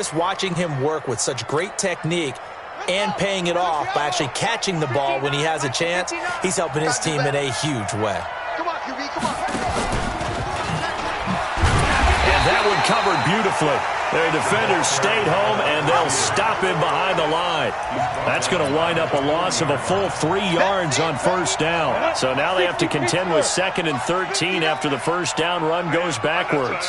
Just watching him work with such great technique and paying it off by actually catching the ball when he has a chance, he's helping his team in a huge way. Come on, QB, come on. And that one covered beautifully. Their defenders stayed home, and they'll stop him behind the line. That's going to wind up a loss of a full 3 yards on first down. So now they have to contend with 2nd and 13 after the first down run goes backwards.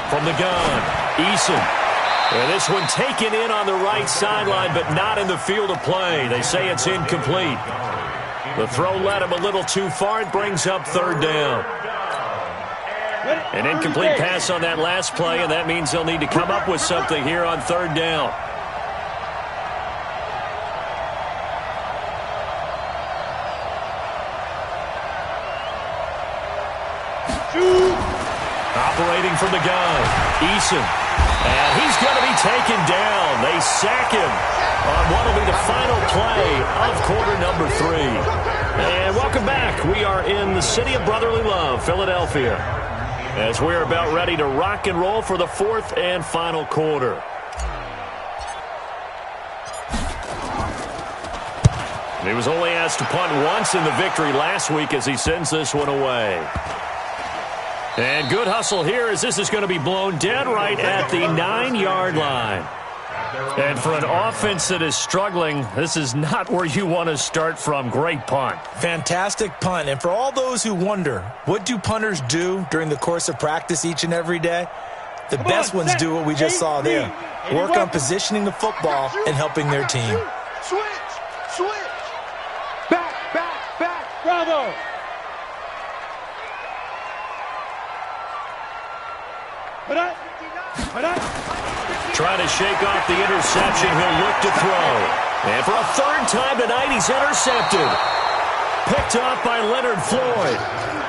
From the gun, Eason. And this one taken in on the right sideline, but not in the field of play. They say it's incomplete. The throw led him a little too far. It brings up 3rd down. An incomplete pass on that last play, and that means they'll need to come up with something here on 3rd down. Operating from the gun, Eason. And he's going to be taken down. They sack him on what will be the final play of quarter number 3. And welcome back. We are in the city of brotherly love, Philadelphia, as we're about ready to rock and roll for the 4th and final quarter. He was only asked to punt once in the victory last week as he sends this one away. And good hustle here as this is going to be blown dead right at the 9-yard line. And for an offense that is struggling, this is not where you want to start from. Great punt. Fantastic punt. And for all those who wonder, what do punters do during the course of practice each and every day? The best ones do what we just saw there. Work on positioning the football and helping their team. Switch. Back. Bravo. Trying to shake off the interception. He'll look to throw. And for a 3rd time tonight, he's intercepted. Picked off by Leonard Floyd.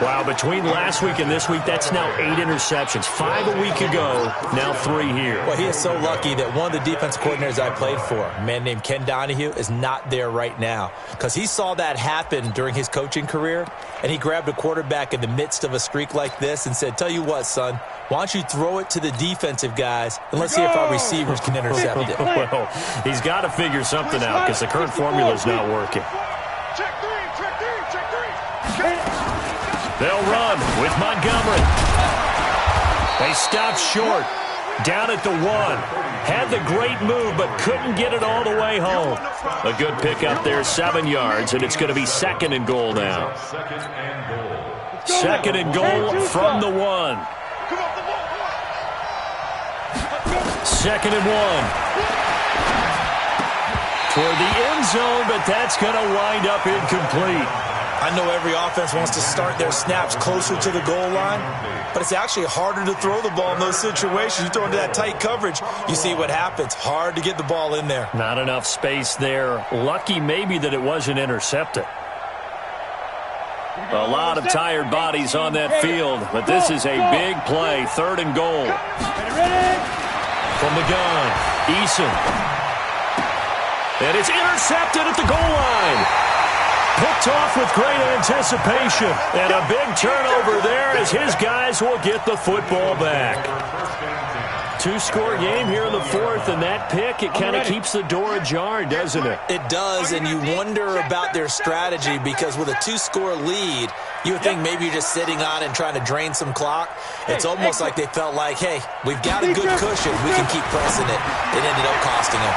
Wow, between last week and this week, that's now 8 interceptions. 5 a week ago, now 3 here. Well, he is so lucky that one of the defense coordinators I played for, a man named Ken Donahue, is not there right now. Because he saw that happen during his coaching career, and he grabbed a quarterback in the midst of a streak like this and said, tell you what, son, why don't you throw it to the defensive guys, and let's see if our receivers can intercept it. Well, he's got to figure something out because the current formula is not working. Check three. They'll run with Montgomery. They stopped short. Down at the 1. Had the great move, but couldn't get it all the way home. A good pickup there, 7 yards, and it's going to be 2nd and goal now. 2nd and goal from the 1. 2nd and 1. Toward the end zone, but that's going to wind up incomplete. I know every offense wants to start their snaps closer to the goal line, but it's actually harder to throw the ball in those situations. You throw into that tight coverage, you see what happens. Hard to get the ball in there. Not enough space there. Lucky maybe that it wasn't intercepted. A lot of tired bodies on that field, but this is a big play. 3rd and goal. From the gun, Eason. And it's intercepted at the goal line. Picked off with great anticipation. And a big turnover there as his guys will get the football back. 2-score game here in the 4th, and that pick, it kind of keeps the door ajar, doesn't it? It does, and you wonder about their strategy because with a 2-score lead, you would think maybe you're just sitting on it and trying to drain some clock. It's almost like they felt like, hey, we've got a good cushion. We can keep pressing it. It ended up costing them.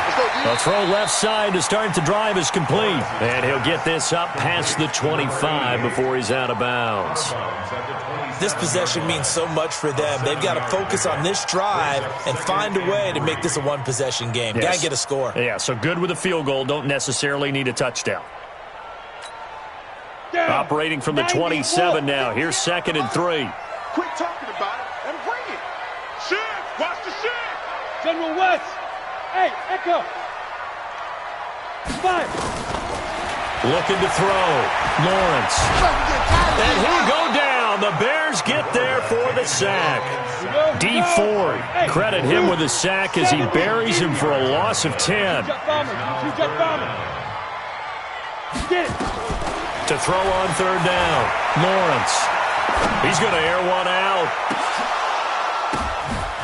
A throw left side to start the drive is complete. And he'll get this up past the 25 before he's out of bounds. This possession means so much for them. They've got to focus on this drive and find a way to make this a one-possession game. Yes. Got to get a score. Yeah, so good with a field goal. Don't necessarily need a touchdown. Operating from the 27 now. Here's 2nd and 3. Quit talking about it and bring it. Shift. Watch the shift. General West. Hey, Echo. 5. Looking to throw. Lawrence. And he'll go down. The Bears get there for the sack. D. Ford, credit him with a sack as he buries him for a loss of 10. Get it. To throw on third down, Lawrence. He's going to air one out.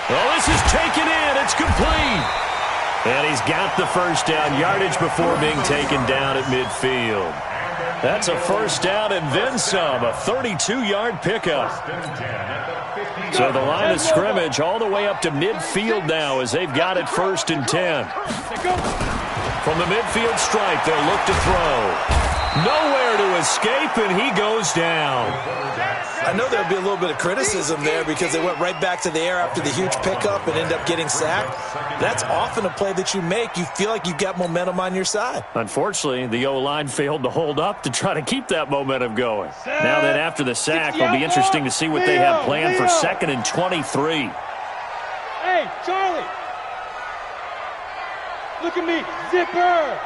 Well, this is taken in. It's complete. And he's got the first down, yardage before being taken down at midfield. That's a first down and then some, a 32-yard pickup. So the line of scrimmage all the way up to midfield now as they've got it 1st and 10. From the midfield stripe, they'll look to throw. Nowhere to escape, and he goes down. I know there'll be a little bit of criticism there because they went right back to the air after the huge pickup and ended up getting sacked. That's often a play that you make. You feel like you've got momentum on your side. Unfortunately, the O-line failed to hold up to try to keep that momentum going. Now then, after the sack, it'll be interesting to see what they have planned for 2nd and 23. Hey, Charlie. Look at me. Zipper.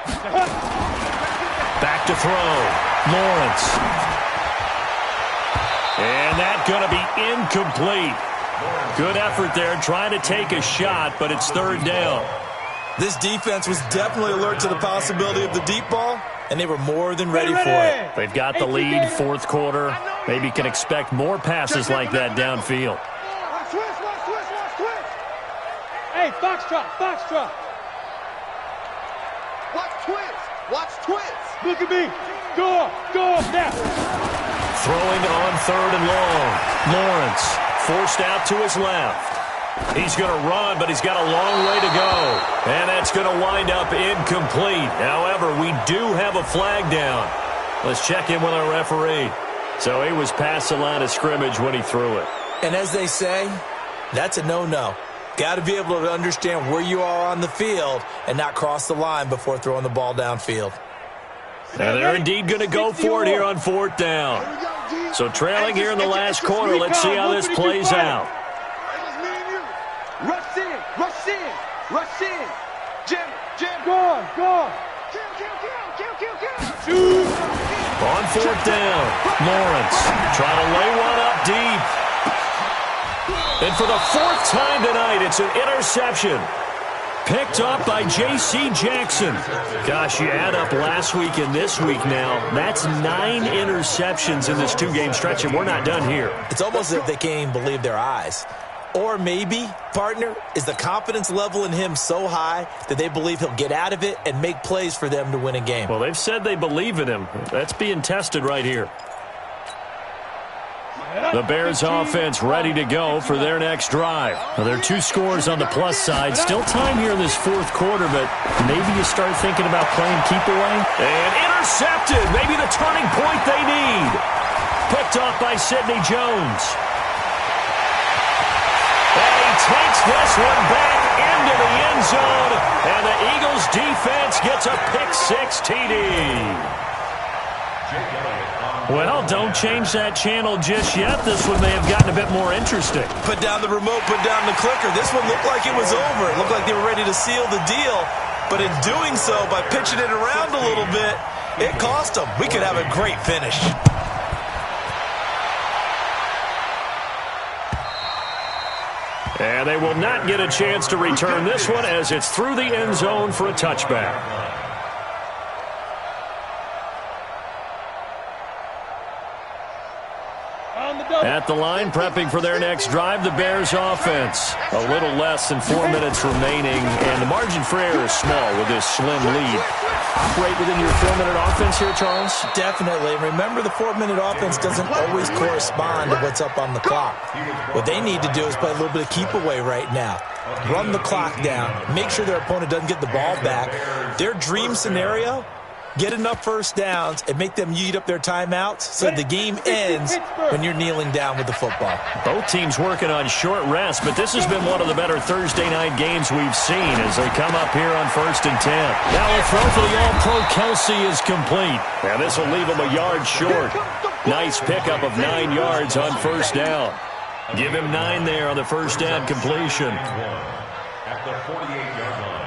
Back to throw. Lawrence. And that's going to be incomplete. Good effort there trying to take a shot, but it's 3rd down. This defense was definitely alert to the possibility of the deep ball, and they were more than ready for it. They've got the lead, 4th quarter. Maybe can expect more passes like that downfield. Hey, foxtrot, foxtrot. Watch twist. Watch twist. Look at me. Go up now. Throwing on 3rd and long. Lawrence forced out to his left. He's going to run, but he's got a long way to go. And that's going to wind up incomplete. However, we do have a flag down. Let's check in with our referee. So he was past the line of scrimmage when he threw it. And as they say, that's a no-no. Got to be able to understand where you are on the field and not cross the line before throwing the ball downfield. And they're indeed going to go for it here on 4th down. So trailing here in the last quarter, let's see how this plays out. Rush in, rush in, rush in. Jam, jam. Go on. Kill. Shoot. On 4th down, Lawrence trying to lay one up deep. And for the 4th time tonight, it's an interception. Picked up by J.C. Jackson. Gosh, you add up last week and this week now. That's 9 interceptions in this 2-game stretch, and we're not done here. It's almost as if they can't even believe their eyes. Or maybe, partner, is the confidence level in him so high that they believe he'll get out of it and make plays for them to win a game. Well, they've said they believe in him. That's being tested right here. The Bears offense ready to go for their next drive. Well, there are 2 scores on the plus side. Still time here in this 4th quarter, but maybe you start thinking about playing keep away. And intercepted. Maybe the turning point they need. Picked off by Sidney Jones. And he takes this one back into the end zone. And the Eagles defense gets a pick-6 TD. Well, don't change that channel just yet. This one may have gotten a bit more interesting. Put down the remote, put down the clicker. This one looked like it was over. It looked like they were ready to seal the deal. But in doing so, by pitching it around a little bit, it cost them. We could have a great finish. And they will not get a chance to return this one as it's through the end zone for a touchback. At the line, prepping for their next drive, the Bears offense. A little less than 4 minutes remaining, and the margin for error is small with this slim lead. Operate within your 4-minute offense here, Charles? Definitely. Remember, the 4-minute offense doesn't always correspond to what's up on the clock. What they need to do is play a little bit of keep away right now. Run the clock down. Make sure their opponent doesn't get the ball back. Their dream scenario, get enough first downs and make them eat up their timeouts so the game ends when you're kneeling down with the football. Both teams working on short rest, but this has been one of the better Thursday night games we've seen as they come up here on 1st and 10. Now a throw for the All-Pro Kelsey is complete. Now this will leave him a yard short. Nice pickup of 9 yards on 1st down. Give him 9 there on the first down completion. At the 48-yard line.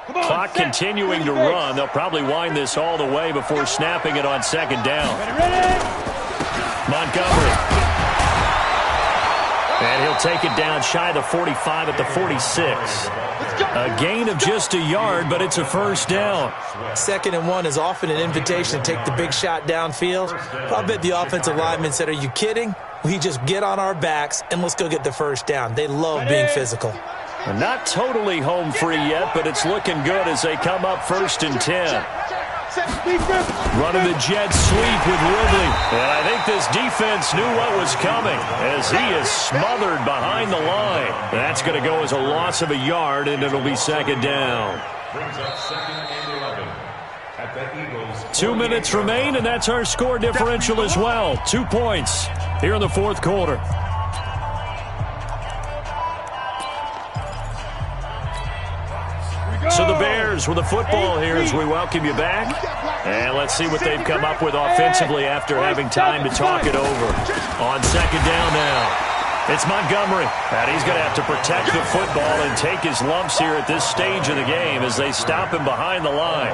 Clock continuing to run. They'll probably wind this all the way before snapping it on 2nd down. Montgomery. And he'll take it down shy of the 45 at the 46. A gain of just a yard, but it's a first down. 2nd and 1 is often an invitation to take the big shot downfield. I bet the offensive lineman said, are you kidding? We just get on our backs and let's go get the first down. They love being physical. Not totally home free yet, but it's looking good as they come up 1st and 10. Running the jet sweep with Ridley. And I think this defense knew what was coming as he is smothered behind the line. That's going to go as a loss of a yard, and it'll be 2nd down. 2 minutes remain, and that's our score differential as well. 2 points here in the 4th quarter. So the Bears with the football here as we welcome you back. And let's see what they've come up with offensively after having time to talk it over. On 2nd down now, it's Montgomery. And he's going to have to protect the football and take his lumps here at this stage of the game as they stop him behind the line.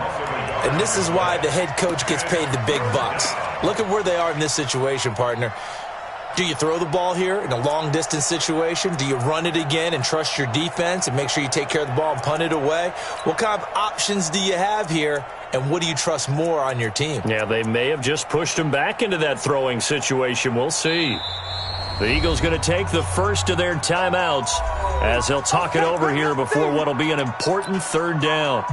And this is why the head coach gets paid the big bucks. Look at where they are in this situation, partner. Do you throw the ball here in a long-distance situation? Do you run it again and trust your defense and make sure you take care of the ball and punt it away? What kind of options do you have here, and what do you trust more on your team? Yeah, they may have just pushed him back into that throwing situation. We'll see. The Eagles going to take the first of their timeouts as they'll talk it over here before what will be an important 3rd down.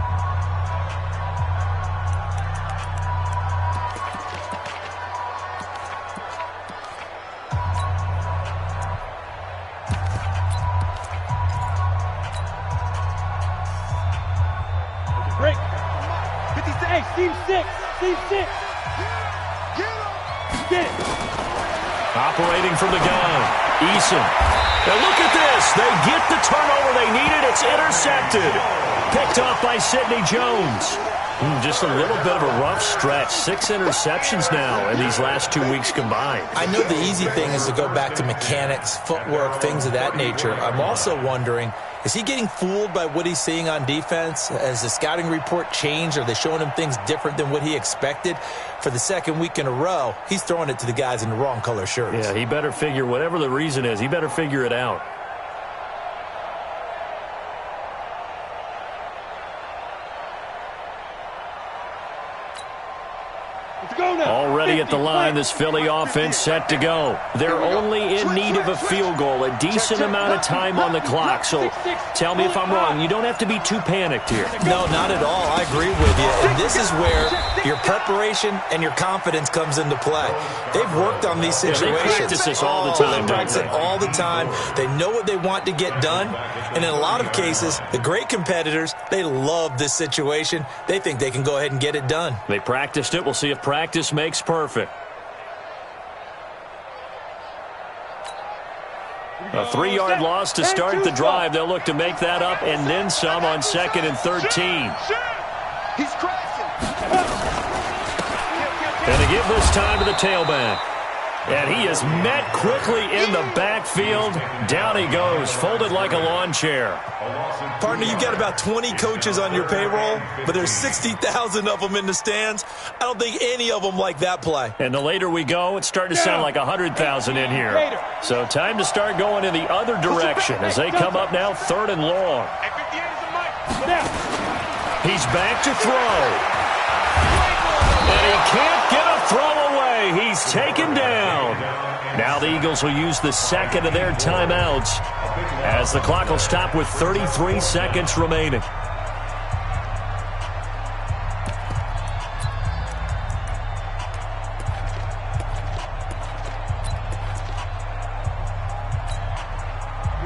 Team 6. Get it. Operating from the gun, Eason. Now look at this. They get the turnover they needed. It's intercepted. Picked off by Sidney Jones. Just a little bit of a rough stretch. 6 interceptions now in these last 2 weeks combined. I know the easy thing is to go back to mechanics, footwork, things of that nature. I'm also wondering, is he getting fooled by what he's seeing on defense? Has the scouting report changed? Are they showing him things different than what he expected? For the 2nd week in a row, he's throwing it to the guys in the wrong color shirts. Yeah, he better figure, whatever the reason is, he better figure it out. Already at the line, this Philly offense set to go. They're only in need of a field goal, a decent amount of time on the clock. So tell me if I'm wrong. You don't have to be too panicked here. No, not at all. I agree with you. And this is where your preparation and your confidence comes into play. They've worked on these situations. Yeah, they practice this all the time. They practice it all the time. They know what they want to get done. And in a lot of cases, the great competitors, they love this situation. They think they can go ahead and get it done. They practiced it. We'll see if practice makes perfect. A 3-yard loss to start the drive. They'll look to make that up and then some on 2nd and 13. He's crashing. And to give this time to the tailback. And he is met quickly in the backfield. Down he goes, folded like a lawn chair. Partner, you've got about 20 coaches on your payroll, but there's 60,000 of them in the stands. I don't think any of them like that play. And the later we go, it's starting to sound like 100,000 in here. So time to start going in the other direction as they come up now 3rd and long. He's back to throw. And he can't get a throw away. He's taken down. Now the Eagles will use the 2nd of their timeouts as the clock will stop with 33 seconds remaining.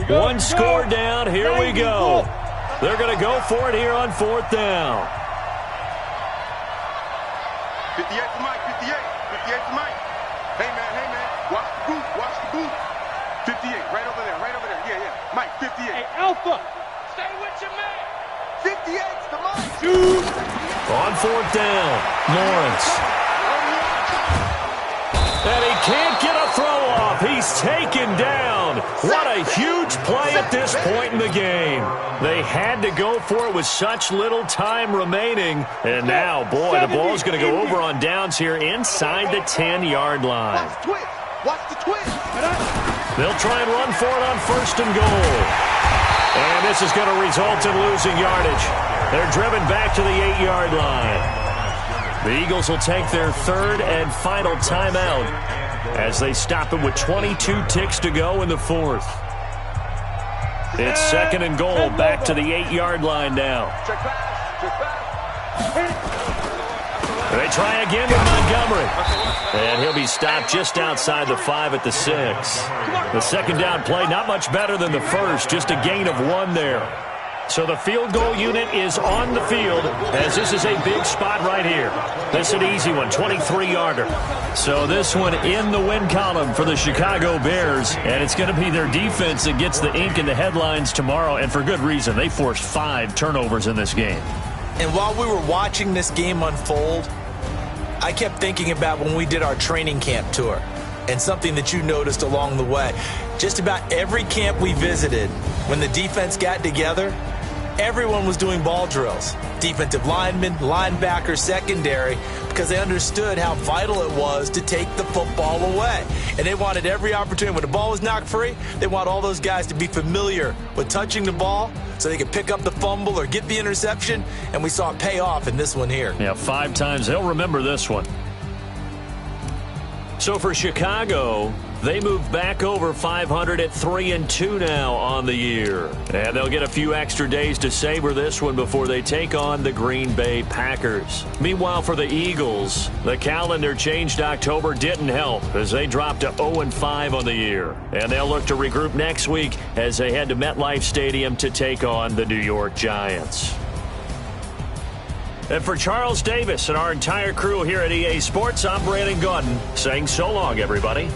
One score down. Here we go. They're going to go for it here on 4th down. 58 to Mike, 58 to Mike. Hey, man, watch the boot. 58, right over there, yeah. Mike, 58. Hey, Alpha. Stay with your man. 58's to Mike. Shoot. On 4th down, Lawrence. And he can't get a throw off. He's taken down. What a huge play at this point in the game. They had to go for it with such little time remaining. And now, boy, the ball's going to go over on downs here inside the 10-yard line. Watch the twist. They'll try and run for it on 1st and goal. And this is going to result in losing yardage. They're driven back to the 8-yard line. The Eagles will take their 3rd and final timeout as they stop it with 22 ticks to go in the 4th. It's 2nd and goal, back to the 8-yard line now. They try again with Montgomery. And he'll be stopped just outside the 5 at the 6. The 2nd down play, not much better than the first, just a gain of 1 there. So the field goal unit is on the field as this is a big spot right here. This is an easy one, 23-yarder. So this one in the win column for the Chicago Bears, and it's going to be their defense that gets the ink in the headlines tomorrow, and for good reason. They forced 5 turnovers in this game. And while we were watching this game unfold, I kept thinking about when we did our training camp tour and something that you noticed along the way. Just about every camp we visited, when the defense got together, everyone was doing ball drills. Defensive linemen, linebackers, secondary, because they understood how vital it was to take the football away. And they wanted every opportunity. When the ball was knocked free, they want all those guys to be familiar with touching the ball so they could pick up the fumble or get the interception. And we saw it pay off in this one here. Yeah, 5 times. They'll remember this one. So for Chicago, they move back over 500 at 3-2 now on the year. And they'll get a few extra days to savor this one before they take on the Green Bay Packers. Meanwhile, for the Eagles, the calendar changed October didn't help as they dropped to 0-5 on the year. And they'll look to regroup next week as they head to MetLife Stadium to take on the New York Giants. And for Charles Davis and our entire crew here at EA Sports, I'm Brandon Gaudin saying so long, everybody.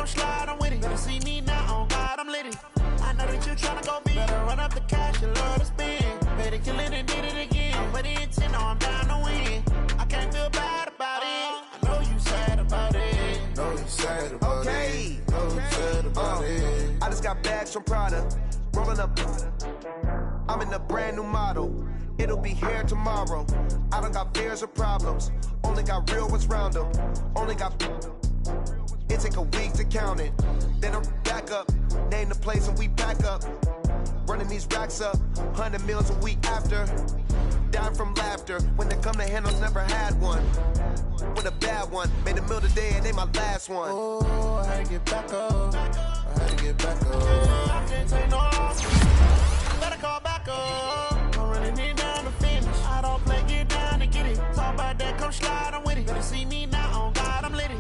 come slide, I'm with it. Better see me now, on God, I'm litty. I know that you tryna go big. Better run up the cash, you love to spend. Better kill it and did it again. I'm with it, 10, I'm down to win. I can't feel bad about it. I know you sad about it. Know you sad about it. Know you sad about it. I just got bags from Prada. Rolling up. I'm in a brand new model. It'll be here tomorrow. I don't got fears or problems. Only got real ones round them. Only got. It take a week to count it. Then I'm back up. Name the place and we back up. Running these racks up. 100 meals a week after. Down from laughter. When they come to handles, never had one. With a bad one. Made a meal today and they my last one. Oh, I had to get back up. I had to get back up. I can't take no loss. Better call back up. I'm running it down to finish. I don't play, get down and get it. Talk about that, come slide, I'm with it. Better see me now, on God, I'm litty.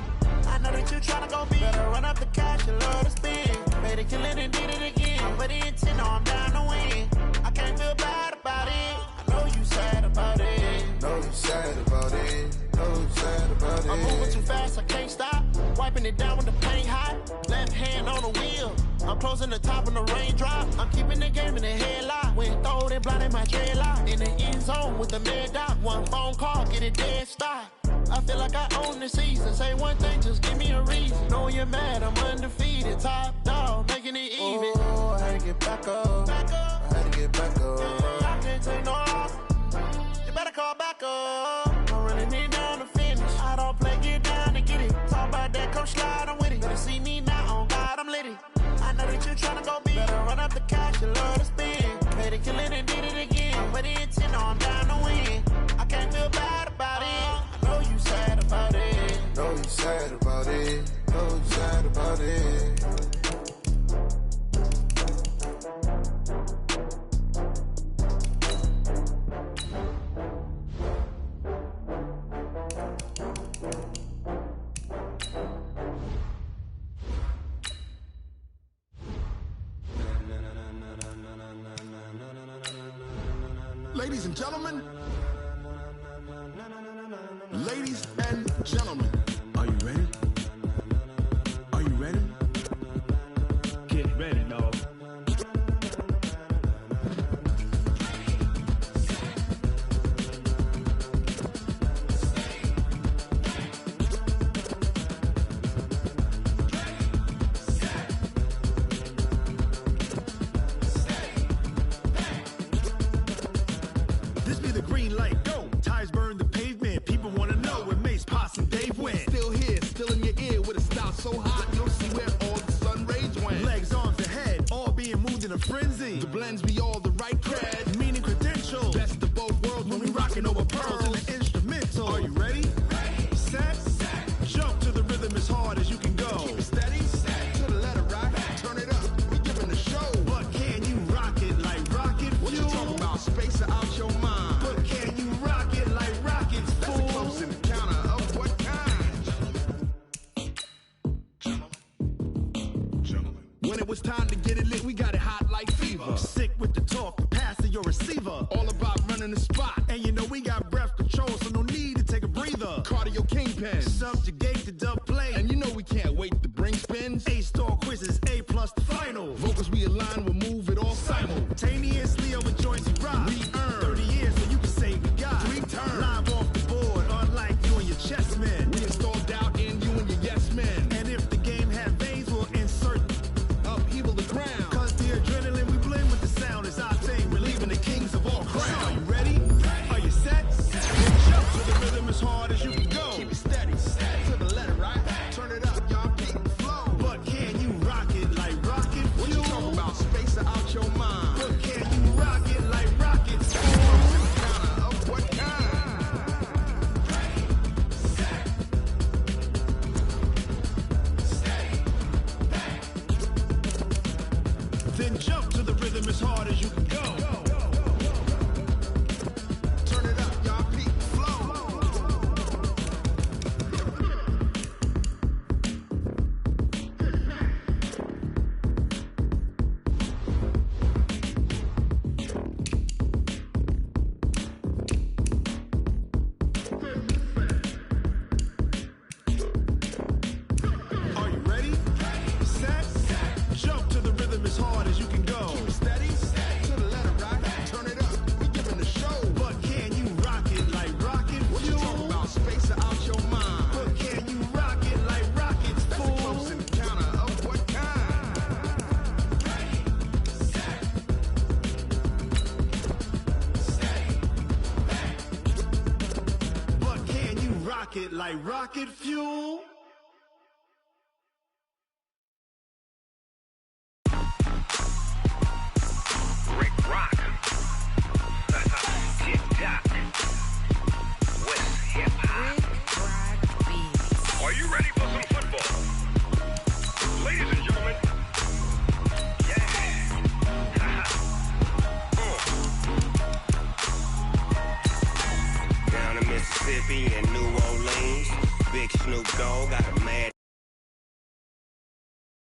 I know that you tryna go big. Better run up the cash, you love to spend. Made it, kill it, and did it again. I'm with it, 10, I'm down to win. I can't feel bad about it. I know you sad about it. Know you sad about it. Know you sad about it. I'm moving too fast, I can't stop. Wiping it down with the paint hot. Left hand on the wheel. I'm closing the top when the raindrop. I'm keeping the game in the headlock. When throw it, blinding my dreadlock. In the end zone with the mad dot. One phone call, get it dead stop. I feel like I own the season. Say one thing, just give me a reason. Know you're mad, I'm undefeated. Top dog, making it even. Oh, I had to get back up. I had to get back up. I can't take no loss. You better call back up. I'm running it down to finish. I don't play, get down to get it. Talk about that, come slide, I'm with it. Better see me now, on God, I'm litty. I know that you tryna go big. Better run up the cash, you love to spend. Made it, kill it, and did it again. I'm with it, 10, I'm down to win. I can't feel bad about it. I know you sad about it. Know you sad about it. Know you sad about it. Ladies and gentlemen, ladies and gentlemen, are you ready? Are you ready? Get ready, dog. This be the green light, go. Tires burn the pavement. People want to know where Mace, Pops, and Dave went. Still here, still in your ear with a style so hot, you'll see where all the sun rays went. Legs, arms, and head, all being moved in a frenzy. The blends be all the right cred, meaning credentials. Best of both worlds when we rocking over pearls in the instrumental. Are you ready? Set, jump to the rhythm as hard as you can go. Keep it steady, to the letter rock, turn it up, we giving the show. But can you rock it like rocket fuel? What you talking about, space out your mind? But can you rock it like rockets, fool? That's a close encounter of what kind? Gentlemen. When it was time to get it lit, we got it hot like fever. Sick with the talk, the pass to your receiver. All about running the spot. And you know we got breath control, so no need to take a breather. Cardio kingpin, subjugate the dub play. And you know we can't wait to bring spins. A-star quizzes, A+ the final. Vocals we align, we'll move it all simultaneously over joints we rock. We earn 30 years, so you can say we got 3 turns. Live off the board, unlike you and your chess men. We install doubt in you and your yes men. And if the game had veins, we'll insert upheaval the ground. Cause the adrenaline we blend with the sound is our thing. Relieving the kings of all crowns. Are you ready? Are you set? Then jump to the rhythm as hard as you can go. Keep it steady, to the letter, right? Turn it up, y'all. it like rocket fuel. Rick Rock. Tick-tock. West hip-hop. Are you ready for some football? Ladies and gentlemen. Yeah. Down in Mississippi and New Orleans, Big Snoop Dogg got a mad